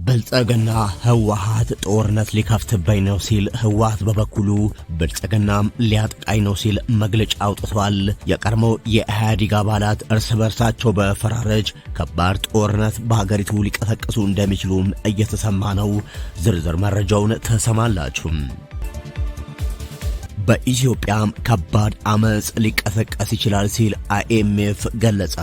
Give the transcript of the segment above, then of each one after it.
ብልጽግና ህወሓት ጦርነት ሊከፍትብኝ ነው ሲል ህወሓት በበኩሉ ብልጽግናም ሊያጠቃኝ ነው ሲል መግለጫ አውጥቷል። የቀድሞው የኢህአዴግ አባላት እርስ በርሳቸው በፈራረጅ ከባድ ጦርነት በሀገሪቱ ሊቀሰቅሱ እንደሚችሉም እየተሰማ ነው። ዝርዝር መረጃውን ተሰማላችሁ። በኢትዮጵያም ከባድ አመጽ ሊቀሰቀስ ይችላል ሲል አይኤምኤፍ ገለጸ።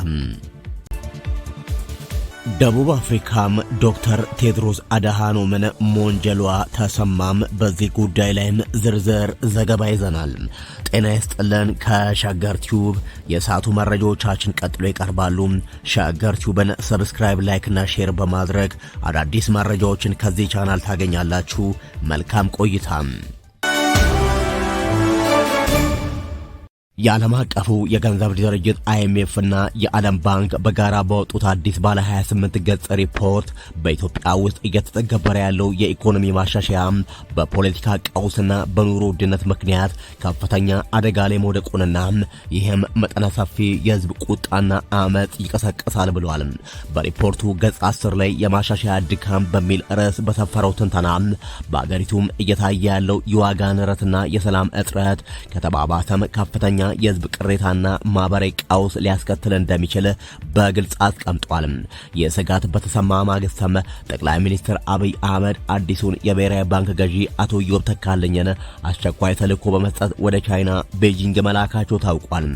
ደቡብ አፍሪካም ዶክተር ቴድሮስ አድሃኖምን ሞንጀሏ ተሰማም። በዚህ ጉዳይ ላይም ዝርዝር ዘገባ ይዘናል። ጤና ይስጥልን። ከሸገር ቲዩብ የሰዓቱ መረጃዎቻችን ቀጥሎ ይቀርባሉ። ሸገር ቲዩብን ሰብስክራይብ፣ ላይክ እና ሼር በማድረግ አዳዲስ መረጃዎችን ከዚህ ቻናል ታገኛላችሁ። መልካም ቆይታ። የዓለም አቀፉ የገንዘብ ድርጅት አይኤምኤፍ እና የዓለም ባንክ በጋራ በወጡት አዲስ ባለ 28 ገጽ ሪፖርት በኢትዮጵያ ውስጥ እየተተገበረ ያለው የኢኮኖሚ ማሻሻያ በፖለቲካ ቀውስና በኑሮ ውድነት ምክንያት ከፍተኛ አደጋ ላይ መውደቁንና ይህም መጠነ ሰፊ የህዝብ ቁጣና አመጽ ይቀሰቅሳል ብለዋል። በሪፖርቱ ገጽ 10 ላይ የማሻሻያ ድካም በሚል ርዕስ በሰፈረው ትንተና በአገሪቱም እየታየ ያለው የዋጋ ንረትና የሰላም እጥረት ከተባባሰም ከፍተኛ የህዝብ ቅሬታና ማህበራዊ ቀውስ ሊያስከትል እንደሚችል በግልጽ አስቀምጧል። የስጋት በተሰማ ማግስትም ጠቅላይ ሚኒስትር አብይ አህመድ አዲሱን የብሔራዊ ባንክ ገዢ አቶ ኢዮብ ተካልኝን አስቸኳይ ተልዕኮ በመስጠት ወደ ቻይና ቤጂንግ መላካቸው ታውቋል።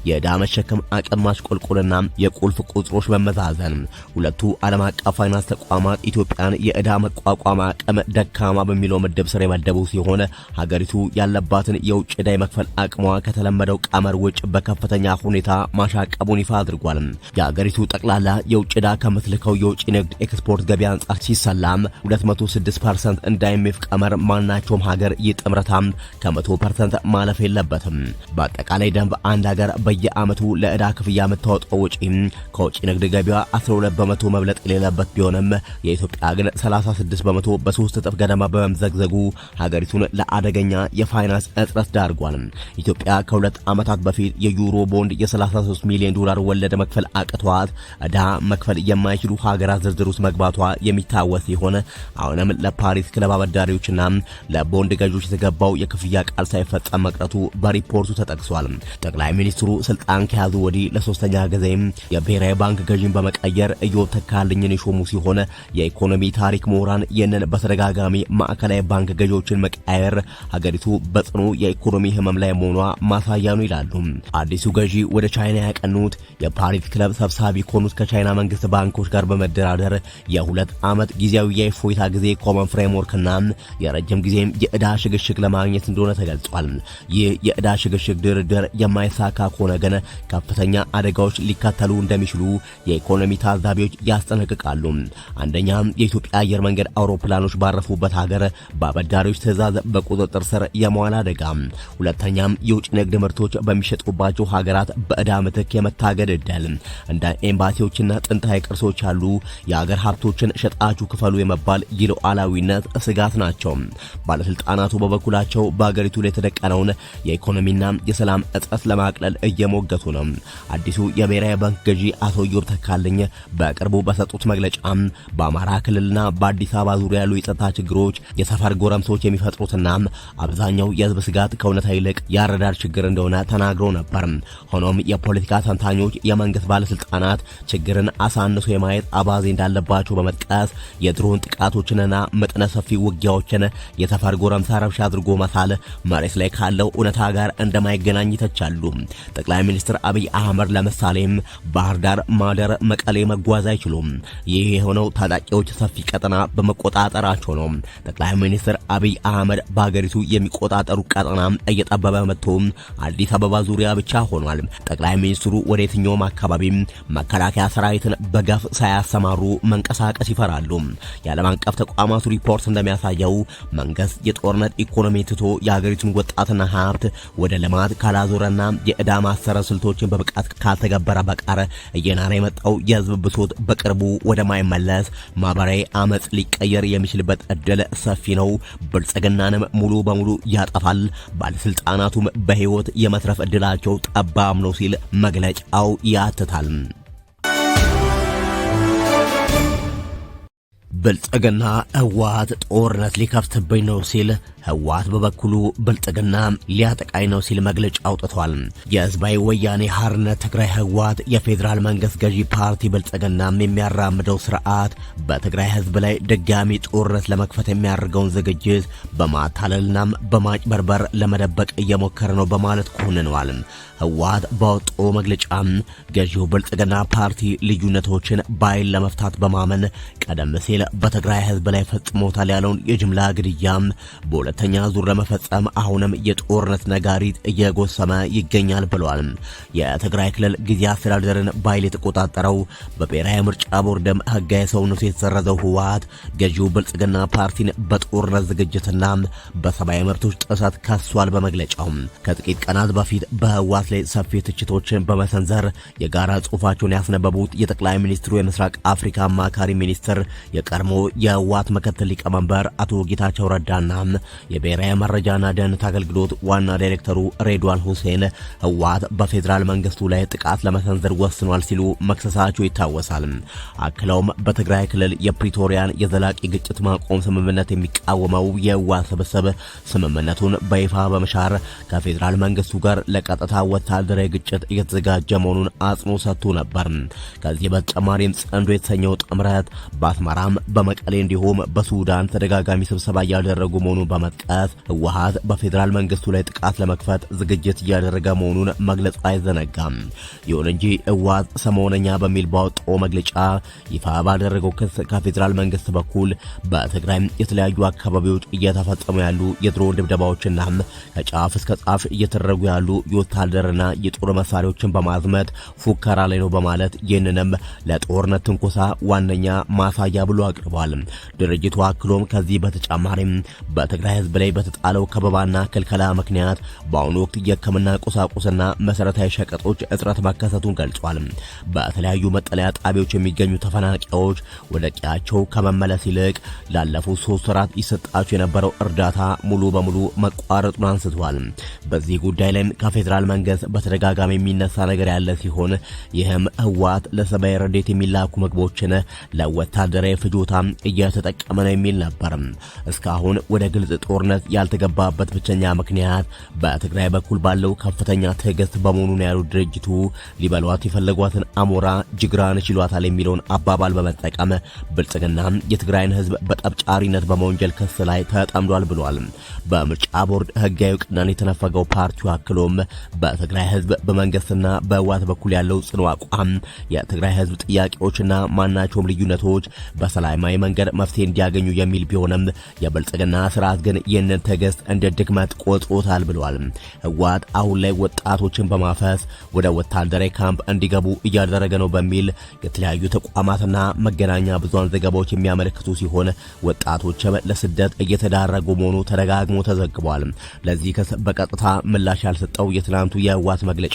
የዕዳ መሸከም አቅም ማሽቆልቆልና የቁልፍ ቁጥሮች መመዛዘን ሁለቱ ዓለም አቀፍ ፋይናንስ ተቋማት ኢትዮጵያን የዕዳ መቋቋም አቅም ደካማ በሚለው ምድብ ስር የመደቡ ሲሆን ሀገሪቱ ያለባትን የውጭ ዕዳ የመክፈል አቅሟ ከተለመደው ቀመር ውጭ በከፍተኛ ሁኔታ ማሻቀቡን ይፋ አድርጓል። የሀገሪቱ ጠቅላላ የውጭ ዕዳ ከምትልከው የውጭ ንግድ ኤክስፖርት ገቢ አንጻር ሲሰላም 206% እንደ አይኤምኤፍ ቀመር ማናቸውም ሀገር ይጥምረታም ከ100% ማለፍ የለበትም። በአጠቃላይ ደንብ አንድ ሀገር በየዓመቱ ለዕዳ ክፍያ የምታወጣው ወጪ ከውጭ ንግድ ገቢዋ 12 በመቶ መብለጥ የሌለበት ቢሆንም የኢትዮጵያ ግን 36 በመቶ በ3 እጥፍ ገደማ በመምዘግዘጉ ሀገሪቱን ለአደገኛ የፋይናንስ እጥረት ዳርጓል። ኢትዮጵያ ከሁለት ዓመታት በፊት የዩሮ ቦንድ የ33 ሚሊዮን ዶላር ወለድ መክፈል አቅቷት ዕዳ መክፈል የማይችሉ ሀገራት ዝርዝር ውስጥ መግባቷ የሚታወስ ሲሆን አሁንም ለፓሪስ ክለብ አበዳሪዎችና ለቦንድ ገዢዎች የተገባው የክፍያ ቃል ሳይፈጸም መቅረቱ በሪፖርቱ ተጠቅሷል። ጠቅላይ ሚኒስትሩ ስልጣን ከያዙ ወዲህ ለሶስተኛ ጊዜም የብሔራዊ ባንክ ገዢን በመቀየር ኢዮብ ተካልኝን የሾሙ ሲሆን የኢኮኖሚ ታሪክ ምሁራን ይህንን በተደጋጋሚ ማዕከላዊ ባንክ ገዢዎችን መቀየር ሀገሪቱ በጽኑ የኢኮኖሚ ህመም ላይ መሆኗ ማሳያ ነው ይላሉ። አዲሱ ገዢ ወደ ቻይና ያቀኑት የፓሪስ ክለብ ሰብሳቢ ከሆኑት ከቻይና መንግስት ባንኮች ጋር በመደራደር የ2 ዓመት ጊዜያዊ የእፎይታ ጊዜ ኮመን ፍሬምወርክና የረጅም ጊዜም የዕዳ ሽግሽግ ለማግኘት እንደሆነ ተገልጿል። ይህ የዕዳ ሽግሽግ ድርድር የማይሳካ ከሆነ ግን ከፍተኛ አደጋዎች ሊከተሉ እንደሚችሉ የኢኮኖሚ ታዛቢዎች ያስጠነቅቃሉ። አንደኛም የኢትዮጵያ አየር መንገድ አውሮፕላኖች ባረፉበት ሀገር በአበዳሪዎች ትዕዛዝ በቁጥጥር ስር የመዋል አደጋ፣ ሁለተኛም የውጭ ንግድ ምርቶች በሚሸጡባቸው ሀገራት በዕዳ ምትክ የመታገድ ዕድል፣ እንደ ኤምባሲዎችና ጥንታዊ ቅርሶች ያሉ የሀገር ሀብቶችን ሸጣችሁ ክፈሉ የመባል የሉዓላዊነት ስጋት ናቸው። ባለስልጣናቱ በበኩላቸው በሀገሪቱ ላይ የተደቀነውን የኢኮኖሚና የሰላም እጥረት ለማቅለል እየሞገቱ ነው። አዲሱ የብሔራዊ ባንክ ገዢ አቶ ኢዮብ ተካልኝ በቅርቡ በሰጡት መግለጫ በአማራ ክልልና በአዲስ አበባ ዙሪያ ያሉ የጸጥታ ችግሮች የሰፈር ጎረምሶች የሚፈጥሩትና አብዛኛው የህዝብ ስጋት ከእውነታ ይልቅ ያረዳድ ችግር እንደሆነ ተናግረው ነበር። ሆኖም የፖለቲካ ተንታኞች የመንግስት ባለስልጣናት ችግርን አሳንሶ የማየት አባዜ እንዳለባቸው በመጥቀስ የድሮን ጥቃቶችንና መጠነ ሰፊ ውጊያዎችን የሰፈር ጎረምሳ ረብሻ አድርጎ መሳል መሬት ላይ ካለው እውነታ ጋር እንደማይገናኝ ይተቻሉ። ጠቅላይ ሚኒስትር አብይ አህመድ ለምሳሌም ባህር ዳር፣ ማደር፣ መቀሌ መጓዝ አይችሉም። ይህ የሆነው ታጣቂዎች ሰፊ ቀጠና በመቆጣጠራቸው ነው። ጠቅላይ ሚኒስትር አብይ አህመድ በሀገሪቱ የሚቆጣጠሩ ቀጠና እየጠበበ መጥቶ አዲስ አበባ ዙሪያ ብቻ ሆኗል። ጠቅላይ ሚኒስትሩ ወደ የትኛውም አካባቢ መከላከያ ሰራዊትን በገፍ ሳያሰማሩ መንቀሳቀስ ይፈራሉ። የዓለም አቀፍ ተቋማቱ ሪፖርት እንደሚያሳየው መንግስት የጦርነት ኢኮኖሚ ትቶ የሀገሪቱን ወጣትና ሀብት ወደ ልማት ካላዞረና የዕዳ ማሰረ ስልቶችን በብቃት ካልተገበረ በቃር እየናረ የመጣው የህዝብ ብሶት በቅርቡ ወደማይመለስ ማህበራዊ አመጽ ሊቀየር የሚችልበት እድል ሰፊ ነው። ብልጽግናንም ሙሉ በሙሉ ያጠፋል። ባለስልጣናቱም በህይወት የመትረፍ እድላቸው ጠባብ ነው ሲል መግለጫው ያትታል። ብልጽግና ህወሓት ጦርነት ሊከፍትብኝ ነው ሲል ህወሓት በበኩሉ ብልጽግና ሊያጠቃኝ ነው ሲል መግለጫ አውጥቷል። የህዝባዊ ወያኔ ሓርነት ትግራይ ህወሓት የፌዴራል መንግስት ገዢ ፓርቲ ብልጽግና የሚያራምደው ስርዓት በትግራይ ህዝብ ላይ ድጋሚ ጦርነት ለመክፈት የሚያደርገውን ዝግጅት በማታለልና በማጭበርበር ለመደበቅ እየሞከረ ነው በማለት ኮንነዋል። ህወሓት ባወጣው መግለጫ ገዢው ብልጽግና ፓርቲ ልዩነቶችን በኃይል ለመፍታት በማመን ቀደም ሲል በትግራይ ህዝብ ላይ ፈጽሞታል ያለውን የጅምላ ግድያ በሁለተኛ ዙር ለመፈጸም አሁንም የጦርነት ነጋሪት እየጎሰመ ይገኛል ብሏል። የትግራይ ክልል ጊዜያዊ አስተዳደርን በኃይል የተቆጣጠረው በብሔራዊ ምርጫ ቦርድም ህጋዊ ሰውነቱ የተሰረዘው ህወሓት ገዢው ብልጽግና ፓርቲን በጦርነት ዝግጅትና በሰብአዊ መብቶች ጥሰት ከሷል። በመግለጫው ከጥቂት ቀናት በፊት በህወሓት ላይ ሰፊ ትችቶችን በመሰንዘር የጋራ ጽሑፋቸውን ያስነበቡት የጠቅላይ ሚኒስትሩ የምስራቅ አፍሪካ አማካሪ ሚኒስትር የቀድሞ የህወሓት ምክትል ሊቀመንበር አቶ ጌታቸው ረዳና የብሔራዊ መረጃና ደህንነት አገልግሎት ዋና ዳይሬክተሩ ሬድዋን ሁሴን ህወሓት በፌዴራል መንግስቱ ላይ ጥቃት ለመሰንዘር ወስኗል ሲሉ መክሰሳቸው ይታወሳል። አክለውም በትግራይ ክልል የፕሪቶሪያን የዘላቂ ግጭት ማቆም ስምምነት የሚቃወመው የህወሓት ስብስብ ስምምነቱን በይፋ በመሻር ከፌዴራል መንግስቱ ጋር ለቀጥታ ወታደራዊ ግጭት እየተዘጋጀ መሆኑን አጽንኦት ሰጥቶ ነበር። ከዚህ በተጨማሪም ጽንዶ የተሰኘው ጥምረት በአስመራም በመቀሌ እንዲሁም በሱዳን ተደጋጋሚ ስብሰባ እያደረጉ መሆኑን በመጥቀስ ህወሓት በፌዴራል መንግስቱ ላይ ጥቃት ለመክፈት ዝግጅት እያደረገ መሆኑን መግለጹ አይዘነጋም። ይሁን እንጂ ህወሓት ሰሞነኛ በሚል ባወጣው መግለጫ ይፋ ባደረገው ክስ ከፌዴራል መንግስት በኩል በትግራይ የተለያዩ አካባቢዎች እየተፈጸሙ ያሉ የድሮን ድብደባዎችና ከጫፍ እስከ ጫፍ እየተደረጉ ያሉ የወታደርና የጦር መሳሪያዎችን በማዝመት ፉከራ ላይ ነው በማለት ይህንንም ለጦርነት ትንኮሳ ዋነኛ ማሳያ ብሎ አቅርቧል። ድርጅቱ አክሎም ከዚህ በተጨማሪም በትግራይ ህዝብ ላይ በተጣለው ከበባና ክልከላ ምክንያት በአሁኑ ወቅት የሕክምና ቁሳቁስና መሰረታዊ ሸቀጦች እጥረት መከሰቱን ገልጿል። በተለያዩ መጠለያ ጣቢያዎች የሚገኙ ተፈናቃዮች ወደ ቀያቸው ከመመለስ ይልቅ ላለፉት 3 ወራት ይሰጣቸው የነበረው እርዳታ ሙሉ በሙሉ መቋረጡን አንስቷል። በዚህ ጉዳይ ላይ ከፌዴራል መንግስት በተደጋጋሚ የሚነሳ ነገር ያለ ሲሆን ይህም ህወሓት ለሰብአዊ ረድኤት የሚላኩ ምግቦችን ለወታደራዊ ፍጆታ እየተጠቀመ ነው የሚል ነበር። እስካሁን ወደ ግልጽ ጦርነት ያልተገባበት ብቸኛ ምክንያት በትግራይ በኩል ባለው ከፍተኛ ትዕግስት በመሆኑ ነው ያሉት ድርጅቱ ሊበሏት የፈለጓትን አሞራ ጅግራን ችሏታል የሚለውን አባባል በመጠቀም ብልጽግና የትግራይን ህዝብ በጠብጫሪነት በመወንጀል ክስ ላይ ተጠምዷል ብሏል። በምርጫ ቦርድ ህጋዊ እውቅናን የተነፈገው ፓርቲው አክሎም በትግራይ ህዝብ በመንግስትና በህወሓት በኩል ያለው ጽኑ አቋም የትግራይ ህዝብ ጥያቄዎችና ማናቸውም ልዩነቶች በሰላማዊ መንገድ መፍትሄ እንዲያገኙ የሚል ቢሆንም የብልጽግና ስርዓት ግን ይህንን ትዕግስት እንደ ድክመት ቆጥሮታል ብሏል። ህወሓት አሁን ላይ ወጣቶችን በማፈስ ወደ ወታደራዊ ካምፕ እንዲገቡ እያደረገ ነው በሚል የተለያዩ ተቋማትና መገናኛ ብዙሃን ዘገባዎች የሚያመለክቱ ሲሆን ወጣቶችም ለስደት እየተዳረጉ መሆኑ ተደጋግሞ ተዘግቧል። ለዚህ ክስ በቀጥታ ምላሽ ያልሰጠው የትናንቱ የህወሓት መግለጫ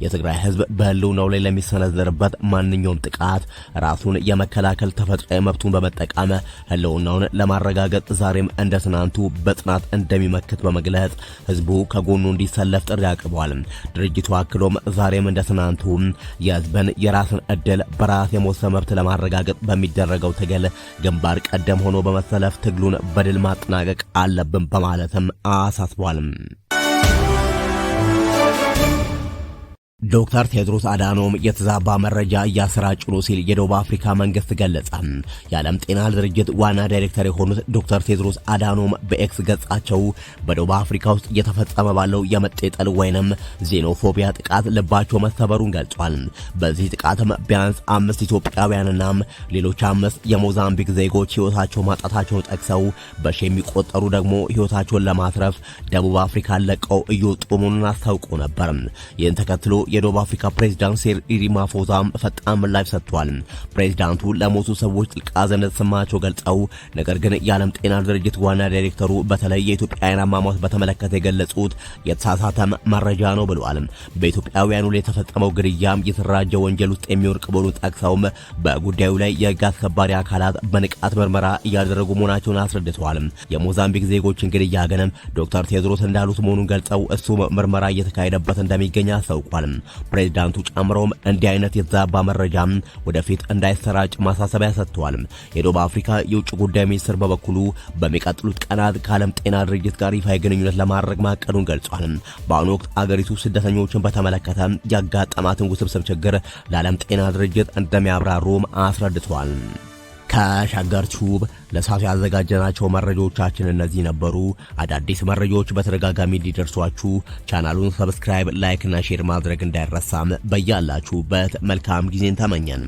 የትግራይ ህዝብ በህልውናው ላይ ለሚሰነዘርበት ማንኛውም ጥቃት ራሱን የመከላከል ተፈጥሯዊ መብቱን በመጠቀም ህልውናውን ለማረጋገጥ ዛሬም እንደ ትናንቱ በጽናት እንደሚመክት በመግለጽ ህዝቡ ከጎኑ እንዲሰለፍ ጥሪ አቅርቧል። ድርጅቱ አክሎም ዛሬም እንደ ትናንቱ የህዝብን የራስን ዕድል በራስ የመወሰን መብት ለማረጋገጥ በሚደረገው ትግል ግንባር ቀደም ሆኖ በመሰለፍ ትግሉን በድል ማጠናቀቅ አለብን በማለትም አሳስቧል። ዶክተር ቴድሮስ አዳኖም የተዛባ መረጃ እያሰራጩ ነው ሲል የደቡብ አፍሪካ መንግስት ገለጸ። የዓለም ጤና ድርጅት ዋና ዳይሬክተር የሆኑት ዶክተር ቴድሮስ አዳኖም በኤክስ ገጻቸው በደቡብ አፍሪካ ውስጥ እየተፈጸመ ባለው የመጤጠል ወይንም ዜኖፎቢያ ጥቃት ልባቸው መሰበሩን ገልጿል። በዚህ ጥቃትም ቢያንስ 5 ኢትዮጵያውያንና ሌሎች 5 የሞዛምቢክ ዜጎች ህይወታቸው ማጣታቸውን ጠቅሰው በሺ የሚቆጠሩ ደግሞ ህይወታቸውን ለማትረፍ ደቡብ አፍሪካን ለቀው እየወጡ መሆኑን አስታውቆ ነበር። ይህን ተከትሎ የደቡብ አፍሪካ ፕሬዝዳንት ሲሪል ራማፎሳም ፈጣን ምላሽ ሰጥቷል። ፕሬዝዳንቱ ለሞቱ ሰዎች ጥልቅ ሐዘን እንደተሰማቸው ገልጸው ነገር ግን የዓለም ጤና ድርጅት ዋና ዳይሬክተሩ በተለይ የኢትዮጵያውያን አሟሟት በተመለከተ የገለጹት የተሳሳተ መረጃ ነው ብለዋል። በኢትዮጵያውያኑ ላይ የተፈጸመው ግድያም የተደራጀ ወንጀል ውስጥ የሚወድቅ መሆኑን ጠቅሰውም በጉዳዩ ላይ የህግ አስከባሪ አካላት በንቃት ምርመራ እያደረጉ መሆናቸውን አስረድተዋል። የሞዛምቢክ ዜጎችን ግድያ ግን ዶክተር ቴድሮስ እንዳሉት መሆኑን ገልጸው እሱ ምርመራ እየተካሄደበት እንደሚገኝ አስታውቋል። ፕሬዝዳንቱ ጨምሮም እንዲህ አይነት የተዛባ መረጃ ወደፊት እንዳይሰራጭ ማሳሰቢያ ሰጥተዋል። የደቡብ አፍሪካ የውጭ ጉዳይ ሚኒስትር በበኩሉ በሚቀጥሉት ቀናት ከዓለም ጤና ድርጅት ጋር ይፋዊ ግንኙነት ለማድረግ ማቀዱን ገልጿል። በአሁኑ ወቅት አገሪቱ ስደተኞችን በተመለከተ ያጋጠማትን ውስብስብ ችግር ለዓለም ጤና ድርጅት እንደሚያብራሩም አስረድቷል። ከሸገር ቲዩብ ለሰዓቱ ያዘጋጀናቸው መረጃዎቻችን እነዚህ ነበሩ። አዳዲስ መረጃዎች በተደጋጋሚ እንዲደርሷችሁ ቻናሉን ሰብስክራይብ፣ ላይክ እና ሼር ማድረግ እንዳይረሳም። በያላችሁበት መልካም ጊዜን ተመኘን።